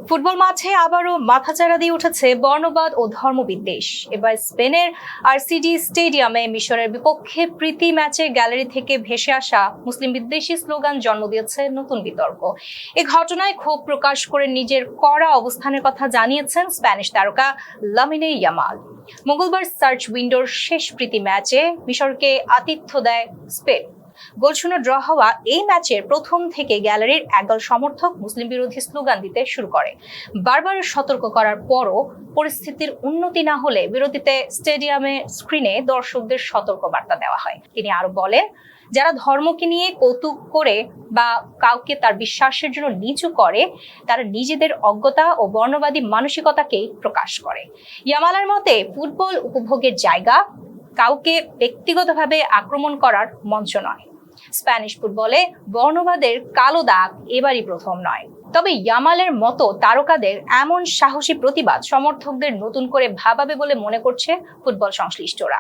Football মাঠে আবারও মাথাচাড়া দিয়ে উঠেছে বর্ণবাদ ও ধর্মবিদ্বেষ। এবার স্পেনের আরসিডি স্টেডিয়ামে মিশরের বিপক্ষে প্রীতি ম্যাচের গ্যালারি থেকে ভেসে আসা মুসলিম বিদ্বেষী স্লোগান জন্ম দিয়েছে নতুন বিতর্ক। এ ঘটনায় ক্ষোভ প্রকাশ করে নিজের কড়া অবস্থানের কথা জানিয়েছেন স্প্যানিশ তারকা লামিনে ইয়ামাল। মঙ্গলবার সার্চ উইন্ডোর শেষ প্রীতি ম্যাচে মিশরকে আতিথ্য দেয় স্পেন। গোলশূন্য ড্র হওয়া এই ম্যাচের প্রথম থেকে গ্যালারির একদল সমর্থক মুসলিম বিরোধী স্লোগান দিতে শুরু করে। বারবার সতর্ক করার পরও পরিস্থিতির উন্নতি না হলে বিরতিতে স্টেডিয়ামে স্ক্রিনে দর্শকদের সতর্ক বার্তা দেওয়া হয়। তিনি আরো বলেন, যারা ধর্মকে নিয়ে কৌতুক করে বা কাউকে তার বিশ্বাসের জন্য নিচু করে, তারা নিজেদের অজ্ঞতা ও বর্ণবাদী মানসিকতাকেই প্রকাশ করে। ইয়ামালের মতে ফুটবল উপভোগের জায়গা, কাউকে ব্যক্তিগতভাবে আক্রমণ করার মঞ্চ নয়। স্প্যানিশ ফুটবলে বর্ণবাদের কালো দাগ এবারই প্রথম নয়। তবে ইয়ামালের মতো তারকাদের এমন সাহসী প্রতিবাদ সমর্থকদের নতুন করে ভাবাবে বলে মনে করছে ফুটবল সংশ্লিষ্টরা।